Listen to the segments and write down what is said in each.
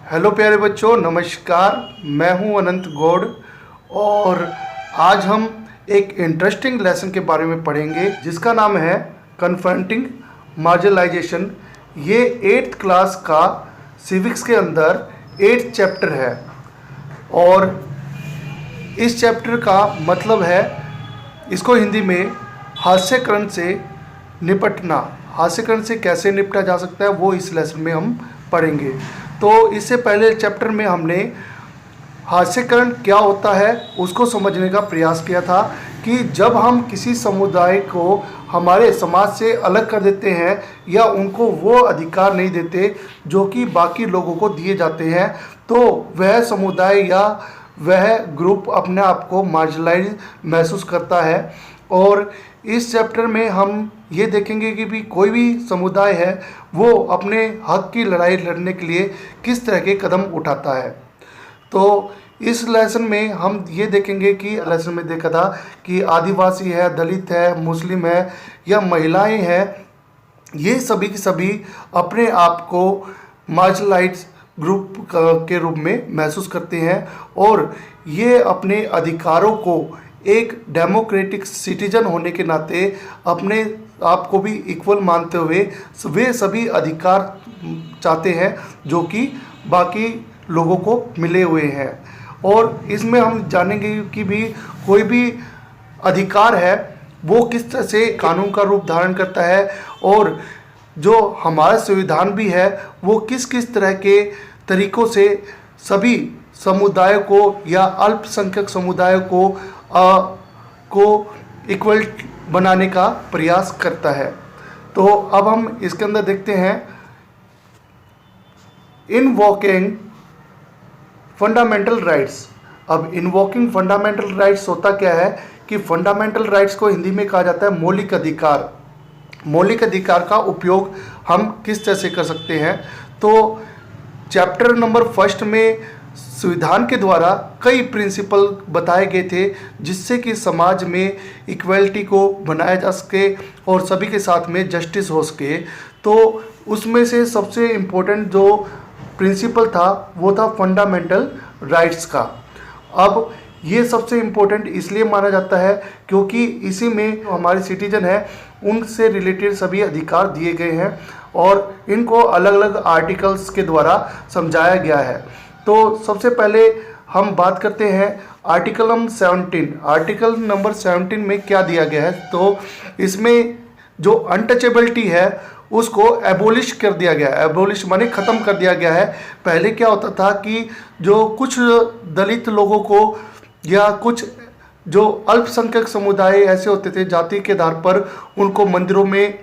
Hello प्यारे बच्चों, नमस्कार। मैं हूं अनंत गौड़ और आज हम एक इंटरेस्टिंग लेसन के बारे में पढ़ेंगे जिसका नाम है कन्फ्रंटिंग मार्जिनलाइजेशन। ये 8th क्लास का सिविक्स के अंदर 8th चैप्टर है और इस चैप्टर का मतलब है, इसको हिंदी में हास्यकरण से निपटना, हास्यकरण से कैसे निपटा जा सकता है वो इस लेसन में हम पढ़ेंगे। तो इससे पहले चैप्टर में हमने हास्यकरण क्या होता है उसको समझने का प्रयास किया था कि जब हम किसी समुदाय को हमारे समाज से अलग कर देते हैं या उनको वो अधिकार नहीं देते जो कि बाकी लोगों को दिए जाते हैं, तो वह समुदाय या वह ग्रुप अपने आप को मार्जिनलाइज महसूस करता है। और इस चैप्टर में हम ये देखेंगे कि भी कोई भी समुदाय है वो अपने हक की लड़ाई लड़ने के लिए किस तरह के कदम उठाता है। तो इस लेसन में हम ये देखेंगे कि लेसन में देखा था कि आदिवासी है, दलित है, मुस्लिम है या महिलाएं हैं, ये सभी की सभी अपने आप को मार्जिनलाइज ग्रुप के रूप में महसूस करते हैं और ये अपने अधिकारों को एक डेमोक्रेटिक सिटीजन होने के नाते अपने आप को भी इक्वल मानते हुए वे सभी अधिकार चाहते हैं जो कि बाकी लोगों को मिले हुए हैं। और इसमें हम जानेंगे कि भी कोई भी अधिकार है वो किस तरह से कानून का रूप धारण करता है और जो हमारा संविधान भी है वो किस किस तरह के तरीक़ों से सभी समुदायों को या अल्पसंख्यक समुदायों को इक्वल बनाने का प्रयास करता है। तो अब हम इसके अंदर देखते हैं इनवोकिंग फंडामेंटल राइट्स। अब इनवोकिंग फंडामेंटल राइट्स होता क्या है कि फंडामेंटल राइट्स को हिंदी में कहा जाता है मौलिक अधिकार। मौलिक अधिकार का उपयोग हम किस तरह से कर सकते हैं, तो चैप्टर नंबर 1 में संविधान के द्वारा कई प्रिंसिपल बताए गए थे जिससे कि समाज में इक्वलिटी को बनाया जा सके और सभी के साथ में जस्टिस हो सके। तो उसमें से सबसे इम्पोर्टेंट जो प्रिंसिपल था वो था फंडामेंटल राइट्स का। अब ये सबसे इम्पोर्टेंट इसलिए माना जाता है क्योंकि इसी में हमारे सिटीजन हैं उनसे रिलेटेड सभी अधिकार दिए गए हैं और इनको अलग अलग आर्टिकल्स के द्वारा समझाया गया है। तो सबसे पहले हम बात करते हैं आर्टिकल नंबर 17। आर्टिकल नंबर 17 में क्या दिया गया है, तो इसमें जो अनटचेबिलिटी है उसको एबोलिश कर दिया गया है। एबोलिश माने ख़त्म कर दिया गया है। पहले क्या होता था कि जो कुछ दलित लोगों को या कुछ जो अल्पसंख्यक समुदाय ऐसे होते थे जाति के आधार पर उनको मंदिरों में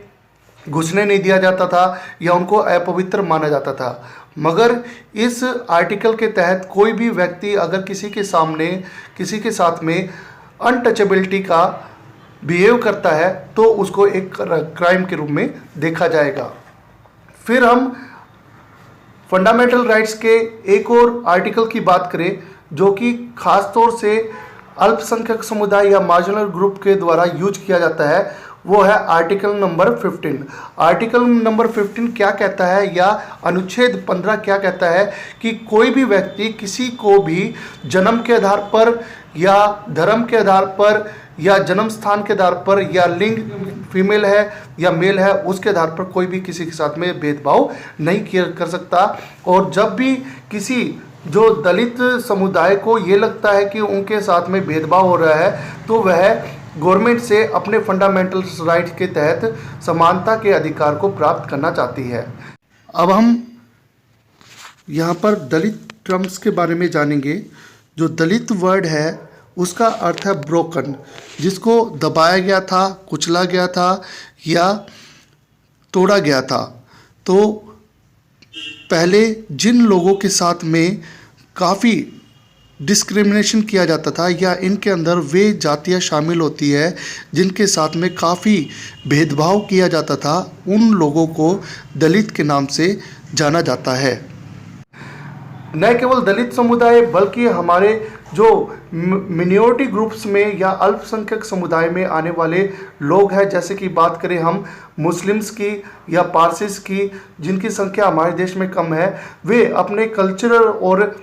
घुसने नहीं दिया जाता था या उनको अपवित्र माना जाता था। मगर इस आर्टिकल के तहत कोई भी व्यक्ति अगर किसी के साथ में अनटचेबिलिटी का बिहेव करता है तो उसको एक क्राइम के रूप में देखा जाएगा। फिर हम फंडामेंटल राइट्स के एक और आर्टिकल की बात करें जो कि खास तौर से अल्पसंख्यक समुदाय या मार्जिनल ग्रुप के द्वारा यूज किया जाता है, वो है आर्टिकल नंबर 15। आर्टिकल नंबर 15 क्या कहता है या अनुच्छेद 15 क्या कहता है कि कोई भी व्यक्ति किसी को भी जन्म के आधार पर या धर्म के आधार पर या जन्म स्थान के आधार पर या लिंग फीमेल है या मेल है उसके आधार पर कोई भी किसी के साथ में भेदभाव नहीं कर सकता। और जब भी किसी जो दलित समुदाय को ये लगता है कि उनके साथ में भेदभाव हो रहा है तो वह गवर्नमेंट से अपने फंडामेंटल राइट के तहत समानता के अधिकार को प्राप्त करना चाहती है। अब हम यहाँ पर दलित टर्म्स के बारे में जानेंगे। जो दलित वर्ड है उसका अर्थ है ब्रोकन, जिसको दबाया गया था, कुचला गया था या तोड़ा गया था। तो पहले जिन लोगों के साथ में काफ़ी डिस्क्रिमिनेशन किया जाता था या इनके अंदर वे जातियाँ शामिल होती है जिनके साथ में काफ़ी भेदभाव किया जाता था, उन लोगों को दलित के नाम से जाना जाता है। न केवल दलित समुदाय बल्कि हमारे जो मिनॉरिटी ग्रुप्स में या अल्पसंख्यक समुदाय में आने वाले लोग हैं, जैसे कि बात करें हम मुस्लिम्स की या पारसीस की, जिनकी संख्या हमारे देश में कम है, वे अपने कल्चरल और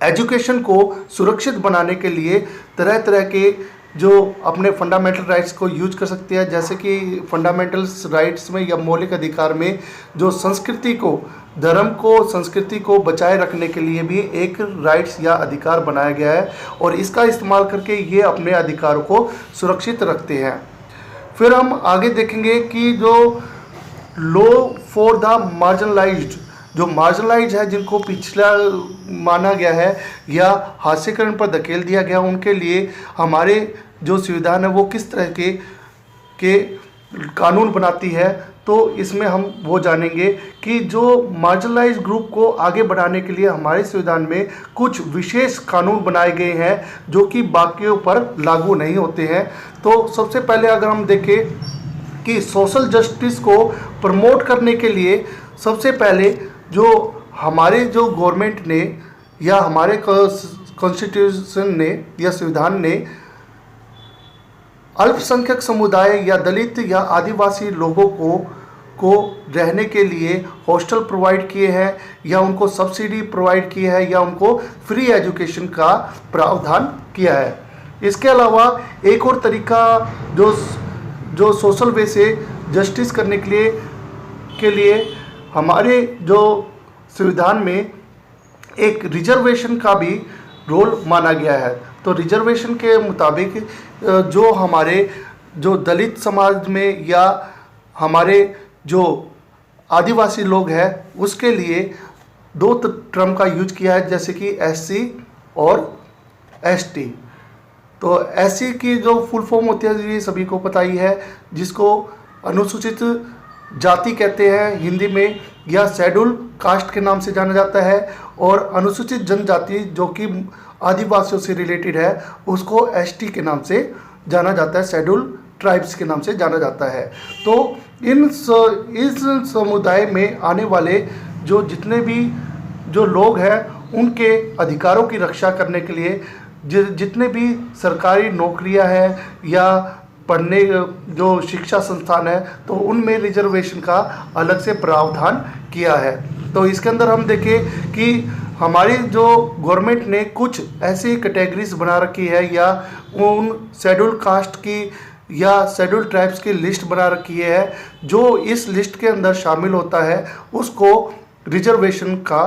एजुकेशन को सुरक्षित बनाने के लिए तरह तरह के जो अपने फंडामेंटल राइट्स को यूज कर सकते हैं। जैसे कि फंडामेंटल राइट्स में या मौलिक अधिकार में जो संस्कृति को, धर्म को, संस्कृति को बचाए रखने के लिए भी एक राइट्स या अधिकार बनाया गया है और इसका इस्तेमाल करके ये अपने अधिकारों को सुरक्षित रखते हैं। फिर हम आगे देखेंगे कि जो लॉ फॉर द मार्जिनलाइज्ड, जो मार्जिनलाइज है, जिनको पिछला माना गया है या हास्यकरण पर धकेल दिया गया, उनके लिए हमारे जो संविधान है वो किस तरह के कानून बनाती है। तो इसमें हम वो जानेंगे कि जो मार्जिनलाइज ग्रुप को आगे बढ़ाने के लिए हमारे संविधान में कुछ विशेष कानून बनाए गए हैं जो कि बाकियों पर लागू नहीं होते हैं। तो सबसे पहले अगर हम देखें कि सोशल जस्टिस को प्रमोट करने के लिए सबसे पहले जो हमारे जो गवर्नमेंट ने या हमारे कॉन्स्टिट्यूशन ने या संविधान ने अल्पसंख्यक समुदाय या दलित या आदिवासी लोगों को रहने के लिए हॉस्टल प्रोवाइड किए हैं या उनको सब्सिडी प्रोवाइड की है या उनको फ्री एजुकेशन का प्रावधान किया है। इसके अलावा एक और तरीका जो सोशल वे से जस्टिस करने के लिए हमारे जो संविधान में एक रिजर्वेशन का भी रोल माना गया है। तो रिजर्वेशन के मुताबिक जो हमारे जो दलित समाज में या हमारे जो आदिवासी लोग हैं उसके लिए दो टर्म का यूज किया है, जैसे कि एससी और एसटी। तो एससी की जो फुल फॉर्म होती है ये सभी को पता ही है, जिसको अनुसूचित जाति कहते हैं हिंदी में या शेड्यूल कास्ट के नाम से जाना जाता है, और अनुसूचित जनजाति जो कि आदिवासियों से रिलेटेड है उसको एसटी के नाम से जाना जाता है, शेड्यूल ट्राइब्स के नाम से जाना जाता है। तो इस समुदाय में आने वाले जो जितने भी जो लोग हैं उनके अधिकारों की रक्षा करने के लिए जितने भी सरकारी नौकरियां हैं या पढ़ने जो शिक्षा संस्थान है तो उनमें रिजर्वेशन का अलग से प्रावधान किया है। तो इसके अंदर हम देखें कि हमारी जो गवर्नमेंट ने कुछ ऐसी कैटेगरीज बना रखी है या उन शेड्यूल कास्ट की या शेड्यूल ट्राइब्स की लिस्ट बना रखी है, जो इस लिस्ट के अंदर शामिल होता है उसको रिजर्वेशन का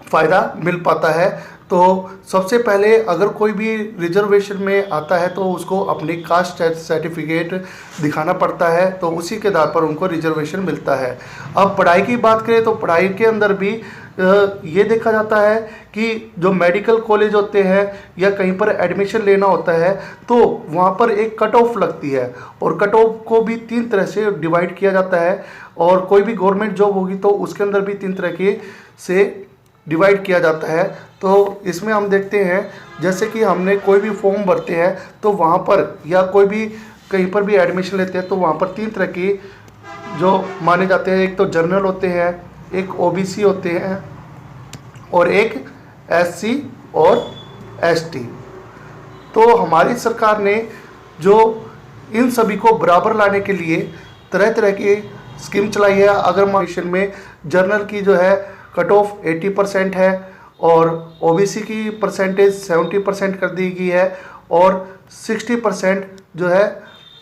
फ़ायदा मिल पाता है। तो सबसे पहले अगर कोई भी रिजर्वेशन में आता है तो उसको अपनी कास्ट सर्टिफिकेट दिखाना पड़ता है, तो उसी के आधार पर उनको रिजर्वेशन मिलता है। अब पढ़ाई की बात करें तो पढ़ाई के अंदर भी ये देखा जाता है कि जो मेडिकल कॉलेज होते हैं या कहीं पर एडमिशन लेना होता है तो वहाँ पर एक कट ऑफ लगती है, और कट ऑफ को भी 3 तरह से डिवाइड किया जाता है, और कोई भी गवर्नमेंट जॉब होगी तो उसके अंदर भी 3 तरह के से डिवाइड किया जाता है। तो इसमें हम देखते हैं जैसे कि हमने कोई भी फॉर्म भरते हैं तो वहाँ पर या कोई भी कहीं पर भी एडमिशन लेते हैं तो वहाँ पर 3 तरह की जो माने जाते हैं, एक तो जनरल होते हैं, एक ओबीसी होते हैं और एक एससी और एसटी। तो हमारी सरकार ने जो इन सभी को बराबर लाने के लिए तरह तरह की स्कीम चलाई है। अगर मिशन में जनरल की जो है कट ऑफ 80% है और ओबीसी की परसेंटेज 70% कर दी गई है और 60% जो है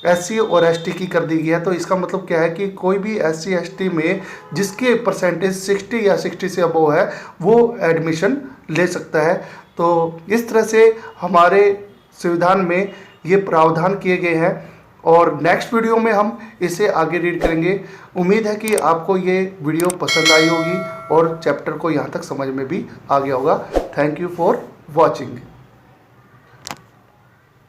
एससी और एसटी की कर दी गई है। तो इसका मतलब क्या है कि कोई भी एससी एसटी में जिसके परसेंटेज 60 या 60 से अबव है वो एडमिशन ले सकता है। तो इस तरह से हमारे संविधान में ये प्रावधान किए गए हैं और नेक्स्ट वीडियो में हम इसे आगे रीड करेंगे। उम्मीद है कि आपको ये वीडियो पसंद आई होगी और चैप्टर को यहाँ तक समझ में भी आ गया होगा। Thank you for watching.